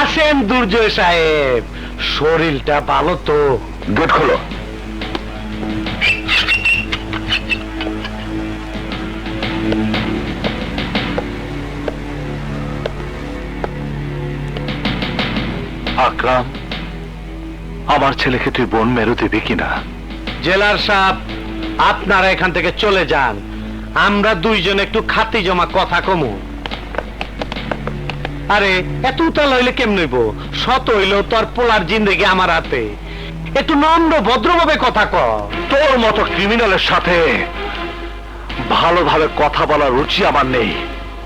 আসেন দুর্জয় সাহেব, শরীরটা ভালো তো? গেট খোলো। আকরাম, আমার ছেলেকে তুই বোন মেরু দিবি কিনা? জেলার সাহেব, আপনারা এখান থেকে চলে যান, আমরা দুইজন একটু খাতি জমা কথা কমু। আরে এত উতাল হইলে কেমন হইব? শত হইলেও তোর পোলার জিন্দেগি আমার হাতে, একটু নম্র ভদ্রভাবে কথা ক। তোর মতো ক্রিমিনালের সাথে ভালোভাবে কথা বলার রুচি আমার নেই।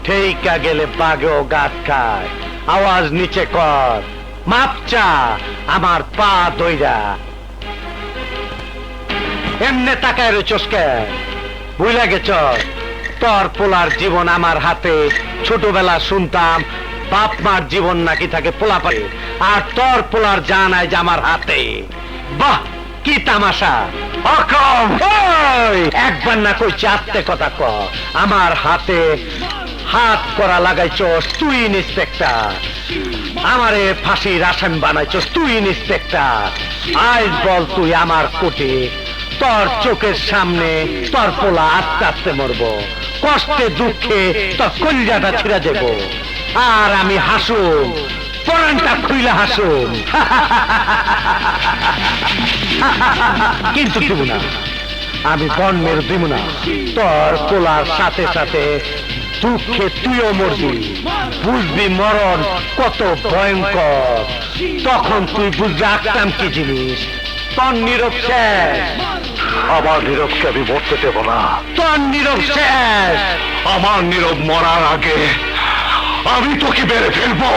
ঠিকা গেলে বাঘেও গাছ খায়, আওয়াজ নিচে কর, মাপ চা আমার পা দইরা। এমনে তাকায় রয়েছস কেন? ভুলে গেছ তোর পোলার জীবন আমার হাতে। ছোটবেলা শুনতাম বাপ মার জীবন নাকি থাকে পোলা পারে, আর তোর পোলার জান আজ আমার হাতে। বাহ কি তামাশা! আকরাম, একবার না কই চারটে কথা ক। আমার হাতে হাত করা লাগাইছস তুই ইন্সপেক্টর, আমারে ফাঁসির আসামি বানাইছস তুই ইন্সপেক্টর। আজ বল তুই আমার কোটে, তোর চোখের সামনে তোর পোলা আস্তে আস্তে মরবো, কষ্টে দুঃখে তোর কলিজাটা ছিঁড়ে দেব, আর আমি হাসুম, পরানটা খুইলা হাসুম। কিন্তু দিব না, আমি বন্যের দিব না। তোর পোলার সাথে সাথে দুঃখে তুইও মরবি, বুঝবি মরণ কত ভয়ঙ্কর। তখন তুই বুঝবি আকরাম কি জিনিস। তোর নীরব শেষ। আমার নীরবকে আমি মরতে দেব না। তোর নীরব শেষ। আমার নীরব মরার আগে আমি তোকে মেরে ফেলবো।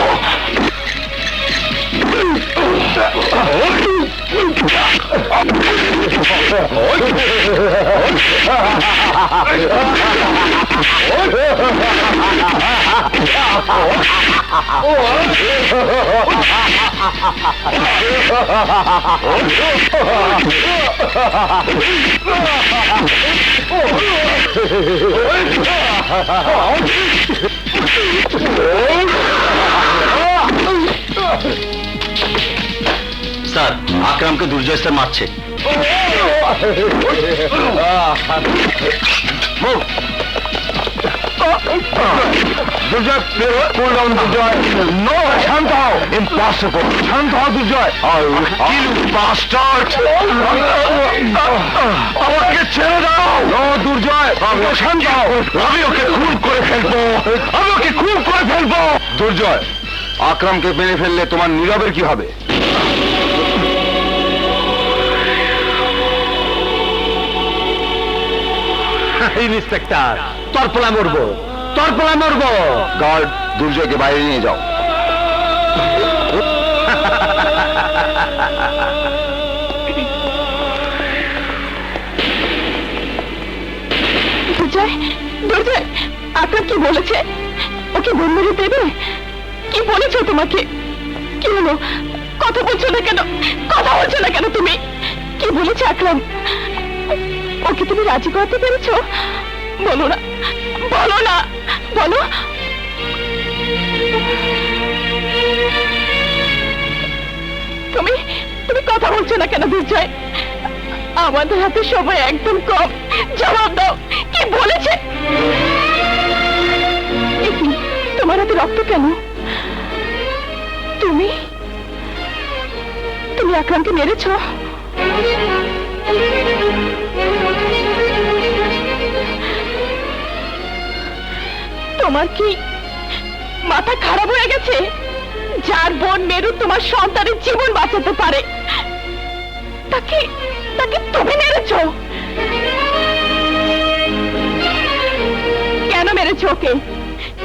স্যার, আকরামকে দুর্জয় স্যার মারছে। দুর্জয়, cool down, দুর্জয়। No, শান্ত হও। Impossible. শান্ত হও দুর্জয়। I will kill you, bastard. আমাকে ছেড়ে দাও। No, দুর্জয়, শান্ত হও। আমি ওকে খুন করে ফেলবো। আমি ওকে খুন করে ফেলবো। দুর্জয়, আকরামকে মেরে ফেললে তোমার নীরবের কি হবে? ইন্সপেক্টর, তোর পোলা মরবো, তোর পোলা মরবো। গার্ড, দুর্জয়কে বাইরে নিয়ে যাও। দুর্জয়, দুর্জয়, আকরাম কি বলেছে? ওকে বোন মেরে দেবে? কি বলেছে তোমাকে? কি হলো? কথা বলছো না কেন? কথা বলছো না কেন তুমি? কি বলেছে আকরাম? ওকে তুমি রাজি করাতে পেরেছো? বলো না, বলো না, বলো। তুমি তুমি কথা বলছো না কেন দুর্জয়? আমাদের হাতে সময় একদম কম, জবাব দাও, কি বলেছে? তোমার হাতে রক্ত কেন? তুমি তুমি আকরামকে মেরেছ? তোমার কি মাথা খারাপ হয়ে গেছে? যার বোন মেরু তোমার সন্তানের জীবন বাঁচাতে পারে, তাকে তাকে তুমি মেরেছ? কেন মেরেছ ওকে?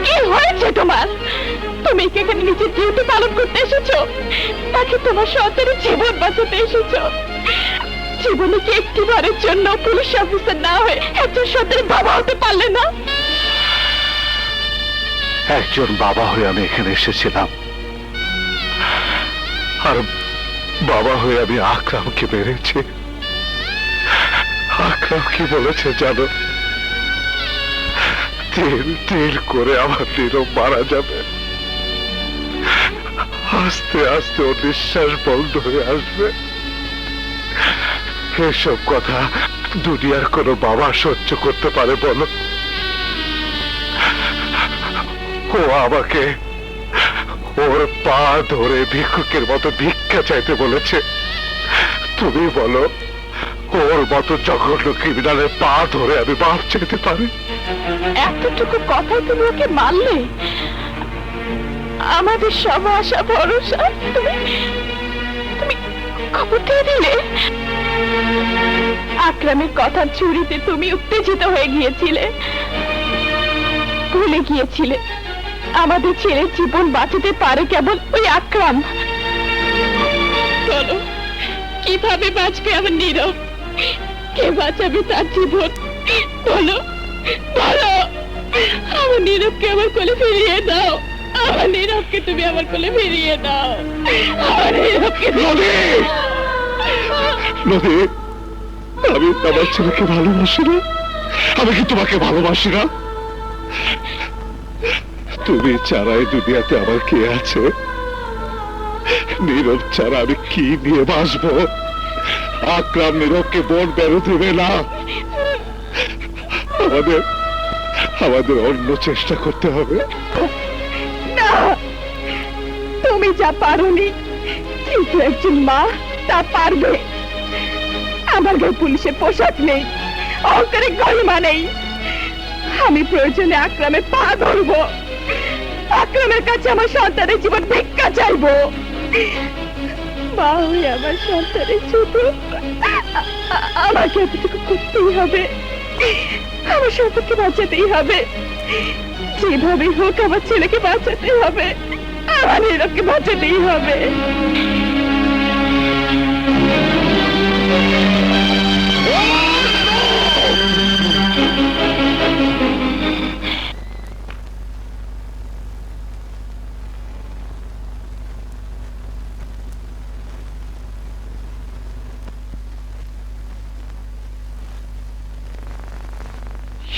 কি হয়েছে তোমার? তুমি কি এখানে নিজের ডিউটি পালন করতে এসেছো, তাকে তোমার সন্তানের জীবন বাঁচাতে এসেছো? জীবনে কি একটিবারের জন্য পুলিশ অফিসার না হয়ে একজন সন্তানের বাবা হতে পারলে না? একজন বাবা হয়ে আমি এখানে এসেছিলাম, আর বাবা হয়ে আমি আকরামকে মেরেছি। আকরাম কি বলেছে জানো? তিল তিল করে আমার নীরব মারা যাবে, আস্তে আস্তে ওর নিঃশ্বাস বন্ধ হয়ে আসবে। এসব কথা দুনিয়ার কোনো বাবা সহ্য করতে পারে বলো? ও আমাকে ওর পা ধরে ভিক্ষুকের মতো ভিক্ষা চাইতে বলেছে। তুমি বলো, ওর মতো জঘন্য ক্রিমিনালের পা ধরে আমি মাপ চাইতে পারি? এতটুকু কথা তুমি ওকে মানলে? আমাদের সব আশা ভরসা তুমি তুমি খবর দিয়ে দিলে। আকরামের কথা চুরিতে তুমি উত্তেজিত হয়ে গিয়েছিলে, ভুলে গিয়েছিলে আমাদের ছেলের জীবন বাঁচাতে পারে কেবল ওই আকরাম। বলো, কিভাবে বাঁচবে আমার নীরব? কে বাঁচাবে তার জীবন? বলো বলো, আমার নীরবকে আমার কোলে ফিরিয়ে দাও। আমার নীরবকে তুমি আমার কোলে ফিরিয়ে দাও। আমার নীরবকে নদী, আমি আমার ছেলেকে ভালোবাসি না? আমি কি তোমাকে ভালোবাসি না? তুমি ছাড়া এই দুনিয়াতে আমার কে আছে? নীরব ছাড়া আমি কি নিয়ে বাঁচবো? আকরাম নীরবকে বোন বেরো দেবে না। আমাদের অন্য চেষ্টা করতে হবে। না, তুমি যা পারোনি কিন্তু একজন মা তা পারবে। আমার গায়ে পুলিশের পোশাক নেই, অহংকারের গরিমা নেই। আমি প্রয়োজনে আকরামের পা ধরবো, আকরামের কাছে আমার সন্তানের জীবন ভিক্ষা চাইবো। মা হয়ে আমার সন্তানের ছোট, আমাকে এতটুকু করতেই হবে। আমার সন্তানকে বাঁচাতেই হবে, যেভাবে হোক আমার ছেলেকে বাঁচাতে হবে, আমার নীরবকে বাঁচাতেই হবে।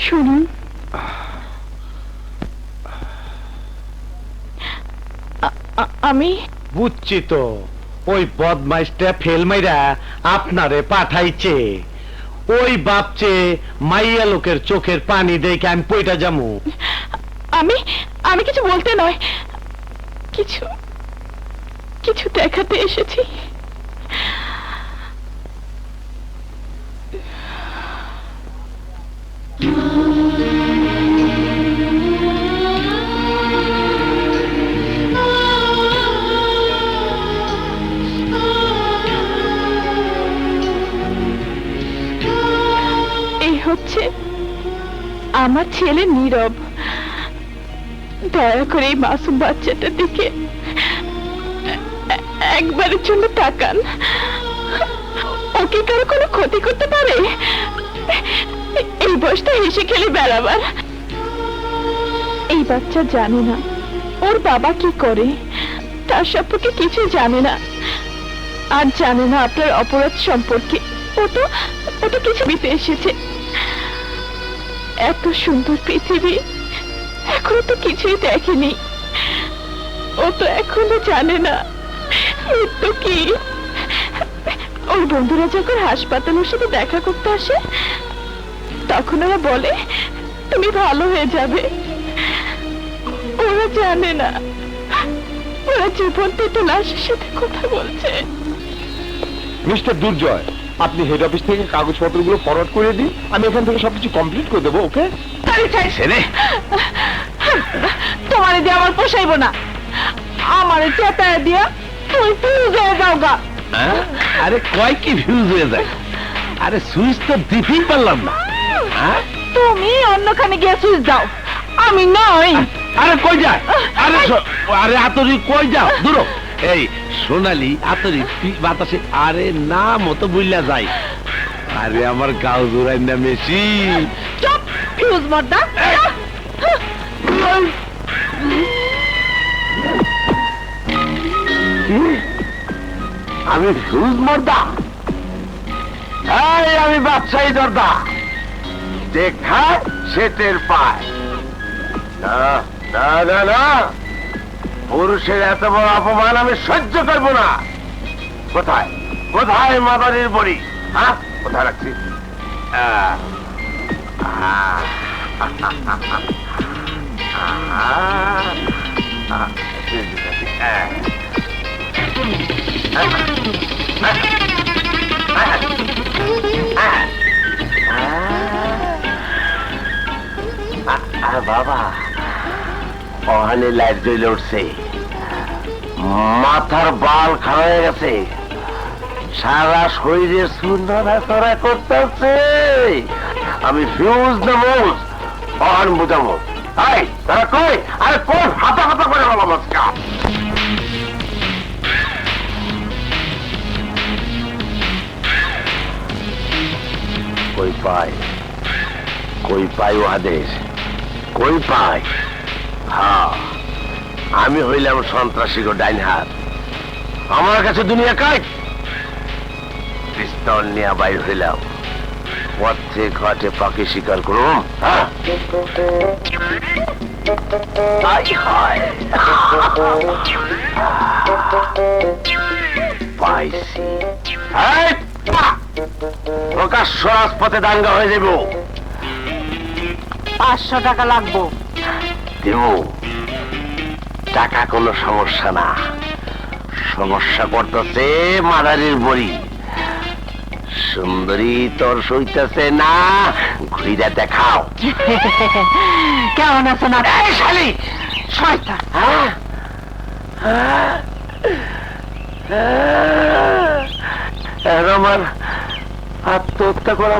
শুনুন, আমি বুঝছি তো, ওই বদমাইশটা ফেল মাইরা আপনারে পাঠাইছে। ওই বাপচে মাইয়া লোকের চোখের পানি দেখে আমি পয়টা যামু। আমি আমি কিছু বলতে নয়, কিছু কিছু দেখাতে এসেছি। এই হচ্ছে আমার ছেলে নীরব। দয়া করে এই মাসুম বাচ্চাটার দিকে একবারের জন্য তাকান। ওকে কারো কোনো ক্ষতি করতে পারে? এই বয়সটা হেসে খেলে বেড়াবার। এই বাচ্চা জানে না ওর বাবা কি করে, তার সম্পর্কে কিছু জানে না, আর জানে না আপনার অপরাধ সম্পর্কে। ও তো কিছু দিতে এসেছে। এত সুন্দর পৃথিবী এখনো তো কিছুই দেখেনি। ও তো এখনো জানে না মৃত্যু কি। ওর বন্ধুরা যখন হাসপাতালের সাথে দেখা করতে আসে, তখন ওরা বলে তুমি ভালো হয়ে যাবে। ওরা জানে না ওরা জীবন থেকে লাশের সাথে কথা বলছে। মিস্টার দুর্জয়, আপনি হেড অফিস থেকে কাগজপত্রগুলো ফরওয়ার্ড করে দিন, আমি এখান থেকে সবকিছু কমপ্লিট করে দেবো। ওকে? তোমার দিয়ে আমার পোষাইব না। আমার চেতায় দিয়া তুই ফিউজ হয়ে যাও গা। আরে কয় কি ফিউজ হয়ে যায়? আরে সুইচ তো দিতেই পারলাম না। তুমি অন্যখানে গিয়ে সুইচ দাও, আমি নই। আরে কই যায়? আরে আতরি কই যাও? দূর এই সোনালি আতরি বাতাসে। আরে না মতো বুঝলা যায়। আরে আমার গাও জোড়াই না মেশি। চুপ ফিউজ মর্দা। আমি ফিউজ মর্দা? এই আমি বাদশাহী জর্দা। দেখা সে টের পায় না। না না না, পুরুষের এত বড় অপমান আমি সহ্য করবো না। কোথায় কোথায় মাদারির বড়ি? হ্যাঁ, কোথায় রাখছি? বাবা, ওখানে লাইট জ্বলে উঠছে, মাথার বাল খারাপ হয়ে গেছে, সারা শরীরে চুনড়া করতেছে। আমি ফিউজ না মৌজ ওখান বুঝাবো। এই তারা কই? আরে কোন হাতা হাতা করে বলো মাস্কা। কই পায় কই পাই ওহাদের, কই পাই? হ্যাঁ, আমি হইলাম সন্ত্রাসী গো ডাইন হাত। আমার কাছে দুনিয়া কাজ, পিস্তল নিয়ে বাইর হইলাম, পথে ঘাটে পাখি শিকার করুম। হ্যাঁ, পাইছি। প্রকাশ্য রাজপথে দাঙ্গা হয়ে যাব। 500 টাকা লাগবো। দেব, টাকা কোনো সমস্যা না, সমস্যা করতেছে মাদারির বড়ি। সুন্দরী তোর সইতেছে না, ঘুরিয়া দেখাও। কেমন আছো না? এই শালি, শয়তান! আমার আত্মহত্যা করা